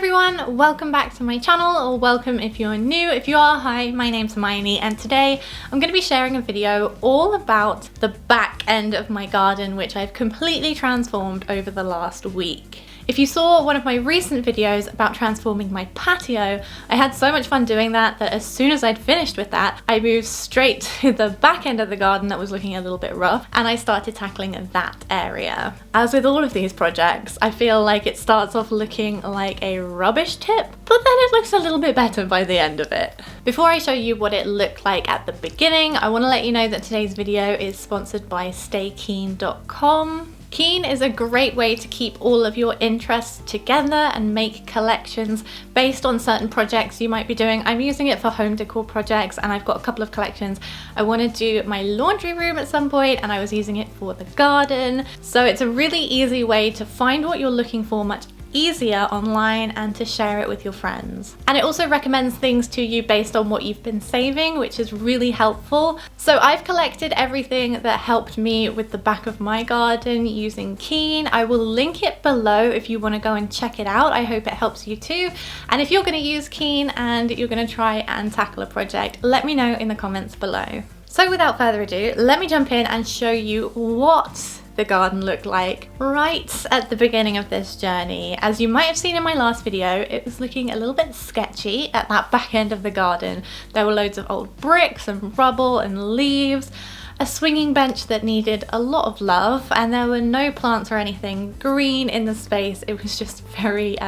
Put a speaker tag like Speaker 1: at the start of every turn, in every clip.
Speaker 1: everyone, welcome back to my channel, or welcome if you're new. If you are, hi, my name's Hermione, and today I'm going to be sharing a video all about the back end of my garden, which I've completely transformed over the last week. If you saw one of my recent videos about transforming my patio, I had so much fun doing that as soon as I'd finished with that, I moved straight to the back end of the garden that was looking a little bit rough, and I started tackling that area. As with all of these projects, I feel like it starts off looking like a rubbish tip, but then it looks a little bit better by the end of it. Before I show you what it looked like at the beginning, I want to let you know that today's video is sponsored by StayKeen.com. Keen is a great way to keep all of your interests together and make collections based on certain projects you might be doing. I'm using it for home decor projects, and I've got a couple of collections. I want to do my laundry room at some point, and I was using it for the garden. So it's a really easy way to find what you're looking for much easier online and to share it with your friends. And it also recommends things to you based on what you've been saving, which is really helpful. So I've collected everything that helped me with the back of my garden using Keen. I will link it below if you want to go and check it out. I hope it helps you too. And if you're going to use Keen and you're going to try and tackle a project, let me know in the comments below. So without further ado, let me jump in and show you what the garden looked like right at the beginning of this journey. As you might have seen in my last video, it was looking a little bit sketchy at that back end of the garden. There were loads of old bricks and rubble and leaves, a swinging bench that needed a lot of love, and there were no plants or anything green in the space. It was just very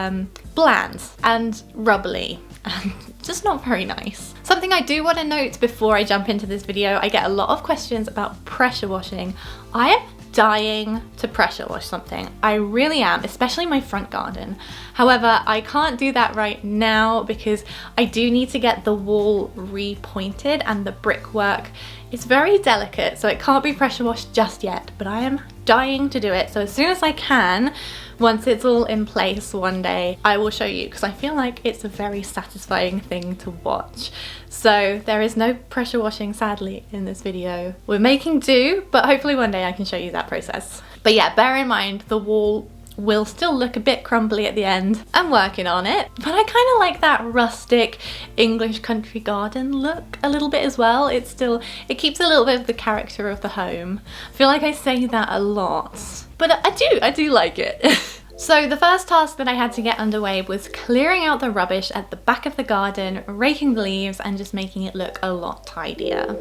Speaker 1: bland and rubbly and just not very nice. Something I do want to note before I jump into this video, I get a lot of questions about pressure washing. I am dying to pressure wash something. I really am, especially my front garden. However, I can't do that right now because I do need to get the wall repointed and the brickwork is very delicate, so it can't be pressure washed just yet, but I am dying to do it. So as soon as I can, once it's all in place one day, I will show you, because I feel like it's a very satisfying thing to watch. So there is no pressure washing, sadly, in this video. We're making do, but hopefully one day I can show you that process. But yeah, bear in mind the wall will still look a bit crumbly at the end. I'm working on it, but I kind of like that rustic English country garden look a little bit as well. It keeps a little bit of the character of the home. I feel like I say that a lot, but I do like it. So the first task that I had to get underway was clearing out the rubbish at the back of the garden, raking the leaves, and just making it look a lot tidier.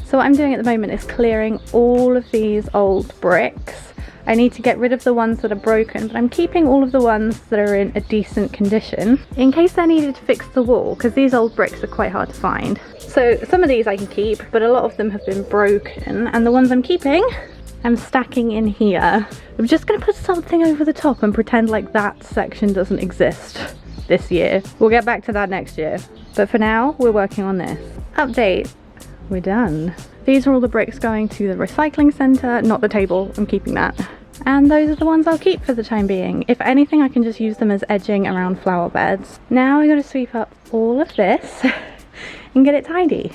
Speaker 1: So what I'm doing at the moment is clearing all of these old bricks. I need to get rid of the ones that are broken, but I'm keeping all of the ones that are in a decent condition in case they're needed to fix the wall, because these old bricks are quite hard to find. So some of these I can keep, but a lot of them have been broken, and the ones I'm keeping, I'm stacking in here. I'm just going to put something over the top and pretend like that section doesn't exist this year. We'll get back to that next year. But for now, we're working on this. Update. We're done. These are all the bricks going to the recycling centre, not the table, I'm keeping that. And those are the ones I'll keep for the time being. If anything, I can just use them as edging around flower beds. Now I'm going to sweep up all of this and get it tidy.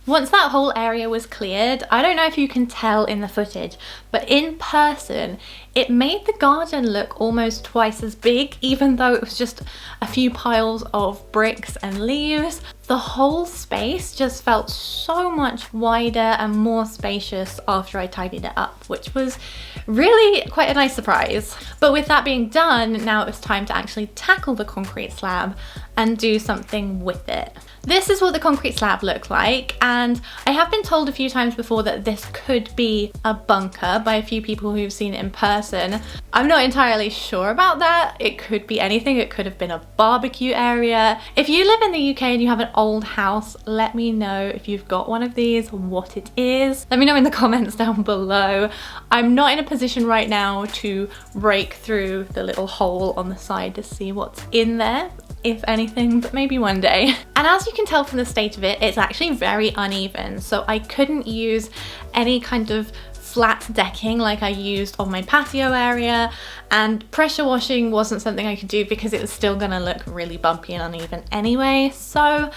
Speaker 1: Once that whole area was cleared, I don't know if you can tell in the footage, but in person, it made the garden look almost twice as big, even though it was just a few piles of bricks and leaves. The whole space just felt so much wider and more spacious after I tidied it up, which was really quite a nice surprise. But with that being done, now it was time to actually tackle the concrete slab and do something with it. This is what the concrete slab looked like, and I have been told a few times before that this could be a bunker by a few people who've seen it in person. I'm not entirely sure about that. It could be anything. It could have been a barbecue area. If you live in the UK and you have an old house, let me know if you've got one of these, what it is. Let me know in the comments down below. I'm not in a position right now to break through the little hole on the side to see what's in there, if anything, but maybe one day. And as you can tell from the state of it, it's actually very uneven, so I couldn't use any kind of flat decking like I used on my patio area, and pressure washing wasn't something I could do because it was still gonna look really bumpy and uneven anyway, so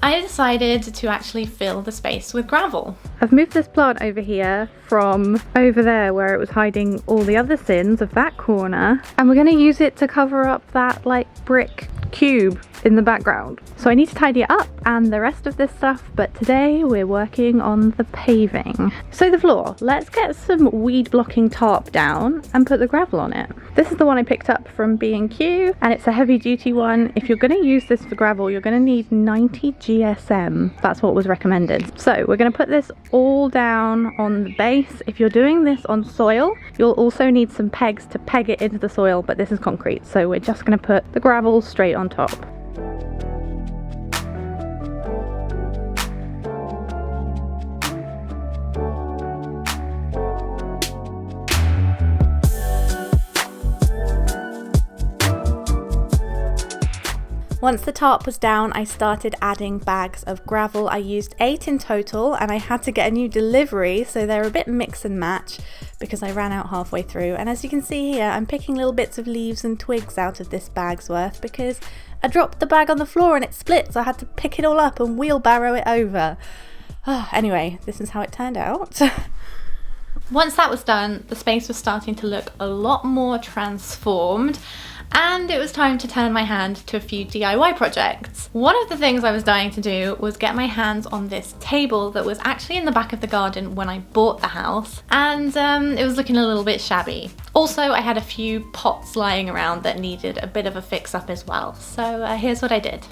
Speaker 1: I decided to actually fill the space with gravel. I've moved this plant over here from over there where it was hiding all the other sins of that corner, and we're gonna use it to cover up that like brick cube in the background. So I need to tidy it up and the rest of this stuff, but today we're working on the paving. So the floor, let's get some weed blocking tarp down and put the gravel on it. This is the one I picked up from B&Q and it's a heavy duty one. If you're going to use this for gravel, you're going to need 90 GSM. That's what was recommended. So we're going to put this all down on the base. If you're doing this on soil, you'll also need some pegs to peg it into the soil, but this is concrete, so we're just going to put the gravel straight on top. Once the tarp was down, I started adding bags of gravel. I used 8 in total and I had to get a new delivery, so they're a bit mix and match because I ran out halfway through. And as you can see here, I'm picking little bits of leaves and twigs out of this bag's worth because I dropped the bag on the floor and it split, so I had to pick it all up and wheelbarrow it over. Anyway, this is how it turned out. Once that was done, the space was starting to look a lot more transformed, and it was time to turn my hand to a few DIY projects. One of the things I was dying to do was get my hands on this table that was actually in the back of the garden when I bought the house, and it was looking a little bit shabby. Also, I had a few pots lying around that needed a bit of a fix up as well, so here's what I did.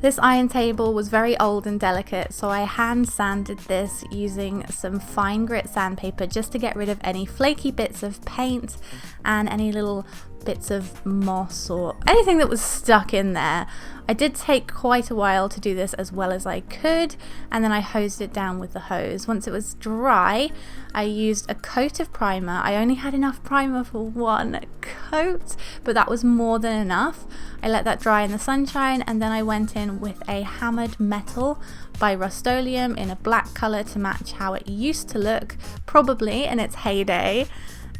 Speaker 1: This iron table was very old and delicate, so I hand sanded this using some fine grit sandpaper just to get rid of any flaky bits of paint and any little bits of moss or anything that was stuck in there. I did take quite a while to do this as well as I could, and then I hosed it down with the hose. Once it was dry, I used a coat of primer. I only had enough primer for one coat, but that was more than enough. I let that dry in the sunshine, and then I went in with a hammered metal by Rust-Oleum in a black colour to match how it used to look, probably in its heyday.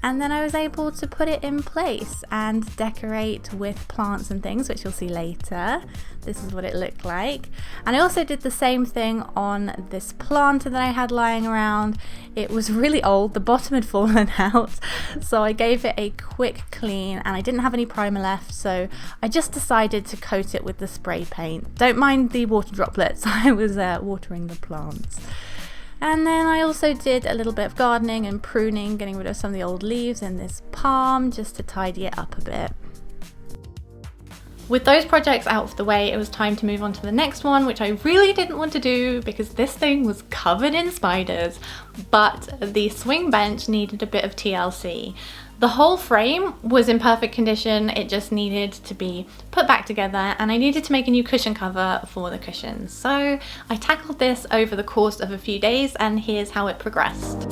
Speaker 1: And then I was able to put it in place and decorate with plants and things, which you'll see later. This is what it looked like. And I also did the same thing on this planter that I had lying around. It was really old, the bottom had fallen out, so I gave it a quick clean, and I didn't have any primer left, so I just decided to coat it with the spray paint. Don't mind the water droplets, I was watering the plants. And then I also did a little bit of gardening and pruning, getting rid of some of the old leaves in this palm just to tidy it up a bit. With those projects out of the way, it was time to move on to the next one, which I really didn't want to do because this thing was covered in spiders, but the swing bench needed a bit of TLC. The whole frame was in perfect condition, it just needed to be put back together, and I needed to make a new cushion cover for the cushions. So I tackled this over the course of a few days, and here's how it progressed.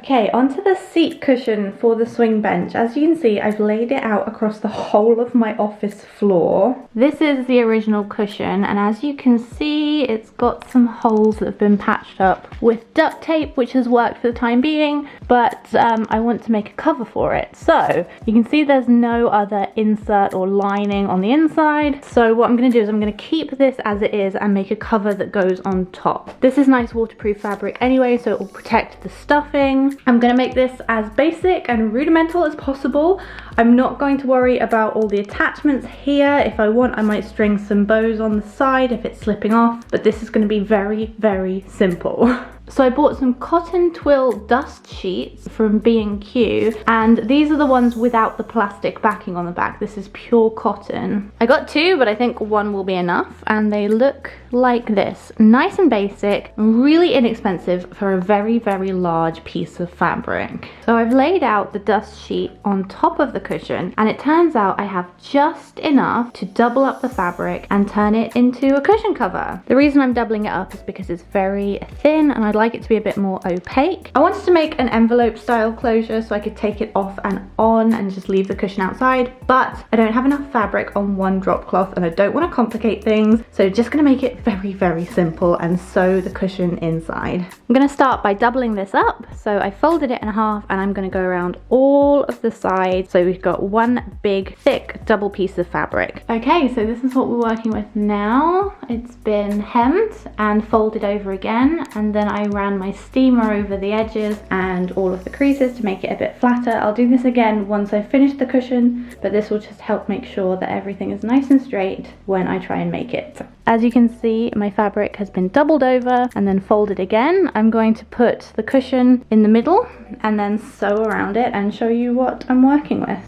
Speaker 1: Okay, onto the seat cushion for the swing bench. As you can see, I've laid it out across the whole of my office floor. This is the original cushion, and as you can see, it's got some holes that have been patched up with duct tape, which has worked for the time being, but I want to make a cover for it. So you can see there's no other insert or lining on the inside. So what I'm going to do is I'm going to keep this as it is and make a cover that goes on top. This is nice waterproof fabric anyway, so it will protect the stuffing. I'm going to make this as basic and rudimental as possible. I'm not going to worry about all the attachments here. If I want, I might string some bows on the side if it's slipping off, but this is going to be very, very simple. So I bought some cotton twill dust sheets from B&Q, and these are the ones without the plastic backing on the back. This is pure cotton. I got two, but I think one will be enough, and they look like this. Nice and basic, really inexpensive for a very, very large piece of fabric. So I've laid out the dust sheet on top of the cushion, and it turns out I have just enough to double up the fabric and turn it into a cushion cover. The reason I'm doubling it up is because it's very thin and I'd like it to be a bit more opaque. I wanted to make an envelope style closure so I could take it off and on and just leave the cushion outside, but I don't have enough fabric on one drop cloth and I don't want to complicate things, so just going to make it very, very simple and sew the cushion inside. I'm going to start by doubling this up. So I folded it in half and I'm going to go around all of the sides, so we've got one big thick double piece of fabric. Okay, so this is what we're working with now. It's been hemmed and folded over again, and then I ran my steamer over the edges and all of the creases to make it a bit flatter. I'll do this again once I've finished the cushion, but this will just help make sure that everything is nice and straight when I try and make it. As you can see, my fabric has been doubled over and then folded again. I'm going to put the cushion in the middle and then sew around it and show you what I'm working with.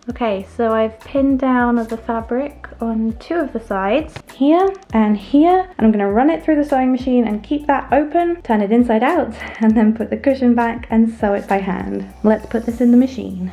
Speaker 1: Okay, so I've pinned down the fabric on two of the sides, here and here, and I'm going to run it through the sewing machine and keep that open, turn it inside out, and then put the cushion back and sew it by hand. Let's put this in the machine.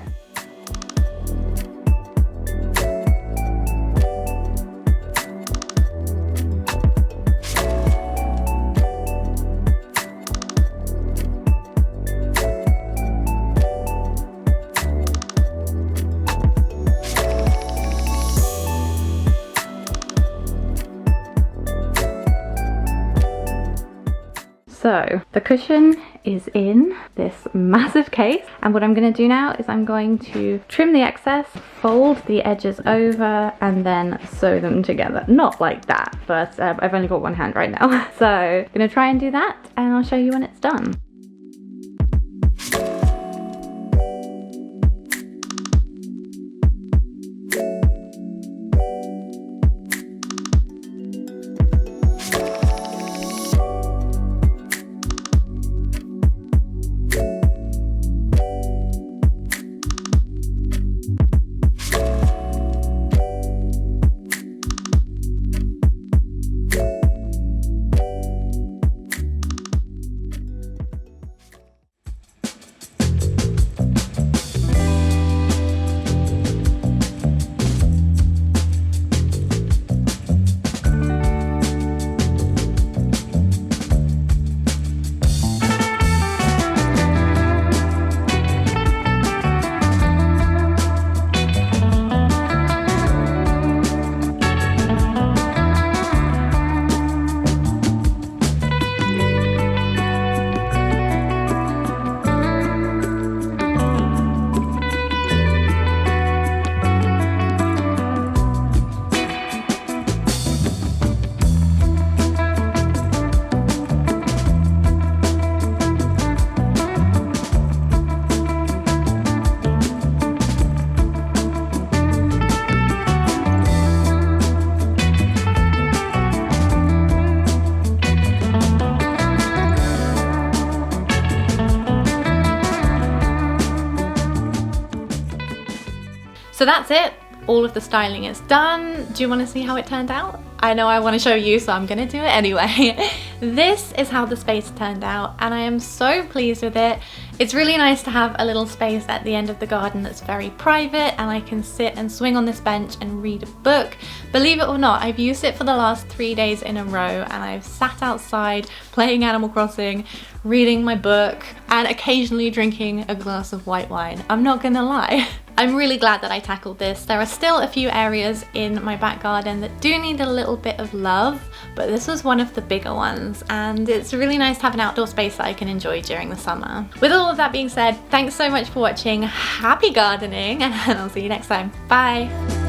Speaker 1: So the cushion is in this massive case, and what I'm going to do now is I'm going to trim the excess, fold the edges over, and then sew them together. Not like that, but I've only got one hand right now. So I'm going to try and do that, and I'll show you when it's done. So that's it. All of the styling is done. Do you want to see how it turned out? I know I want to show you, so I'm gonna do it anyway. This is how the space turned out, and I am so pleased with it. It's really nice to have a little space at the end of the garden that's very private, and I can sit and swing on this bench and read a book, believe it or not, I've used it for the last 3 days in a row, and I've sat outside playing Animal Crossing, reading my book, and occasionally drinking a glass of white wine. I'm not gonna lie. I'm really glad that I tackled this. There are still a few areas in my back garden that do need a little bit of love, but this was one of the bigger ones, and it's really nice to have an outdoor space that I can enjoy during the summer. With all of that being said, thanks so much for watching. Happy gardening, and I'll see you next time. Bye!